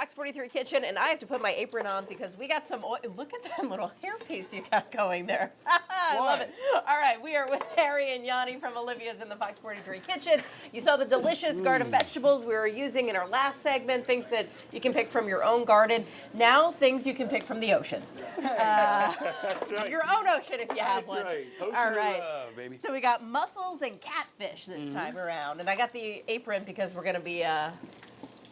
Fox 43 kitchen, and I have to put my apron on because we got some oil. Look at that little hairpiece you got going there. I love it. All right, we are with Harry and Yanni from Olivia's in the Fox 43 kitchen. You saw the delicious garden vegetables we were using in our last segment, things that you can pick from your own garden. Now, things you can pick from the ocean. That's right. Your own ocean if you have one. That's right. Ocean All right. love, baby. So we got mussels and catfish this time around, and I got the apron because we're going to be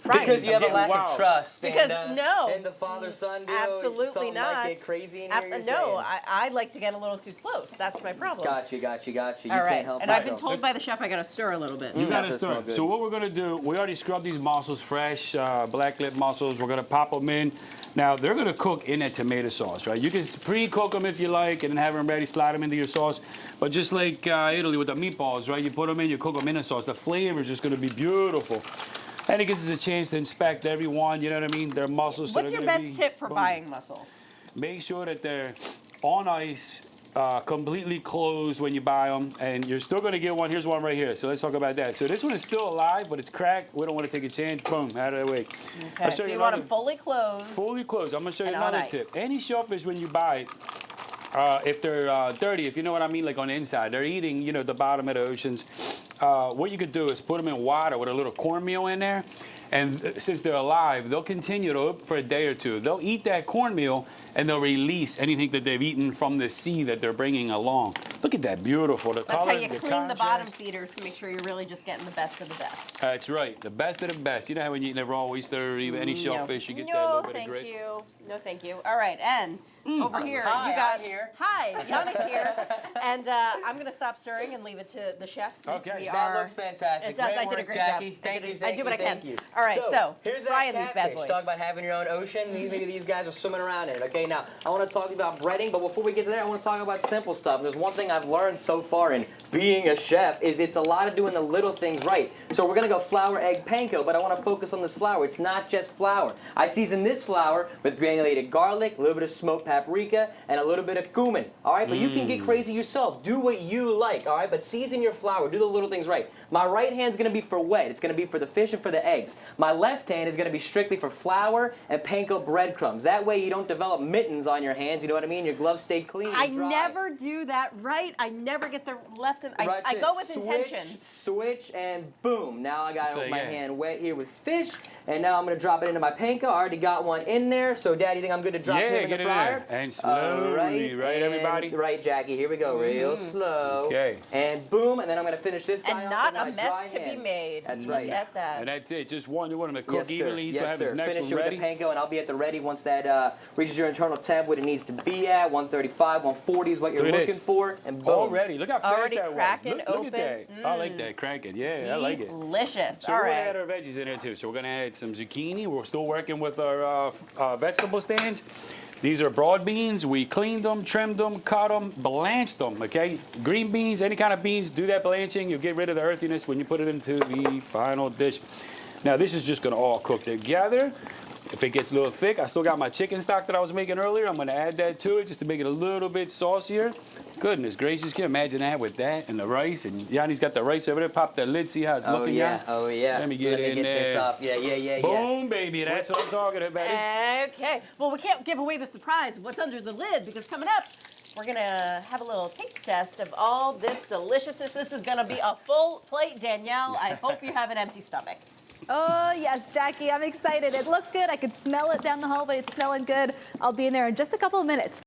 frying. Because you have a lack of trust. Because and, no, and the father-son deal, absolutely something not. might get crazy in here. You're No, saying. I like to get a little too close. That's my problem. Got you. You All can't right, help and I've been yourself. told by the chef I got to stir a little bit. You gotta That stir. smells good. So what we're gonna do, we already scrubbed these mussels fresh, black lip mussels. We're gonna pop them in. Now they're gonna cook in that tomato sauce, right? You can pre-cook them if you like, and then have them ready, slide them into your sauce. But just like Italy with the meatballs, right? You put them in, you cook them in the sauce. The flavor is just gonna be beautiful. And it gives us a chance to inspect everyone, you know what I mean? Their mussels. What's your best tip for buying mussels? Make sure that they're on ice, completely closed when you buy them, and you're still going to get one. Here's one right here. So let's talk about that. So this one is still alive, but it's cracked. We don't want to take a chance. Boom, out of the way. Okay, so you want them fully closed. Fully closed. I'm going to show you and on another ice. tip. Any shellfish, when you buy it, if they're dirty, if you know what I mean, like on the inside, they're eating, you know, the bottom of the oceans. What you could do is put them in water with a little cornmeal in there. And since they're alive, they'll continue to for a day or two. They'll eat that cornmeal, and they'll release anything that they've eaten from the sea that they're bringing along. Look at that, beautiful. The That's color, how you the clean the bottom contrast. feeders to make sure you're really just getting the best of the best. That's right, the best of the best. You know how when you eat a raw oyster or even any shellfish, you get that little bit of grit? No, thank you. No, thank you. All right, and over here, Hi, you got... I'm here. Hi, Yanni's here. And I'm going to stop stirring and leave it to the chef since Okay. we That are... looks fantastic. It does. I did a work, great Jackie. job. Thank you. I do what I can. Thank you. All right, so here's frying that these bad catfish. boys. Talk about having your own ocean. Maybe these guys are swimming around in it. Okay, now I want to talk to you about breading, but before we get to that, I want to talk about simple stuff. There's one thing I've learned so far in being a chef is it's a lot of doing the little things right. So we're gonna go flour, egg, panko, but I want to focus on this flour. It's not just flour. I season this flour with granulated garlic, a little bit of smoked paprika, and a little bit of cumin. All right, but you can get crazy yourself. Do what you like. All right, but season your flour. Do the little things right. My right hand's gonna be for wet. It's gonna be for the fish and for the eggs. My left hand is gonna be strictly for flour and panko breadcrumbs. That way you don't develop mittens on your hands. You know what I mean? Your gloves stay clean. I and dry. never do that right. I never get the left and Right, I go with switch, intentions. Switch, and boom. Now I got Just say, my yeah. hand wet here with fish, and now I'm going to drop it into my panko. I already got one in there, so Daddy, you think I'm good to drop Yeah, him in get the it fryer? in there. And slowly, right, and- everybody? Right, Jackie. Here we go. Real slow. Okay. And boom, and then I'm going to finish this guy And off not with a my dry mess to be hand. made. That's Look right. at that. And that's it. Just one. You want him to cook Yes, sir. evenly. He's yes, going to have his sir. next Finish one it ready. with the panko, and I'll be at the ready once that reaches your internal temp, what it needs to be at. 135, 140 is what you're Look at looking this. for, and boom. Already. Look how fast Already that was. cracking Look open. at that. I like that. Cracking. Yeah, I like it. Delicious. So All we're going to right. add our veggies in there too. So we're going to add some zucchini. We're still working with our vegetable stands. These are broad beans. We cleaned them, trimmed them, cut them, blanched them, okay? Green beans, any kind of beans, do that blanching. You'll get rid of the earthiness when you put it into the final dish. Now this is just going to all cook together. If it gets a little thick, I still got my chicken stock that I was making earlier. I'm going to add that to it just to make it a little bit saucier. Goodness gracious, can you imagine that with that and the rice? And Yanni's got the rice over there. Pop that lid, see how it's looking, Yanni? Oh yeah. Let me get in this there. up. Yeah. Boom, baby, that's what I'm talking about. Okay. Well, we can't give away the surprise of what's under the lid because coming up, we're going to have a little taste test of all this deliciousness. This is going to be a full plate, Danielle. I hope you have an empty stomach. Oh, yes, Jackie, I'm excited. It looks good. I can smell it down the hallway. It's smelling good. I'll be in there in just a couple of minutes.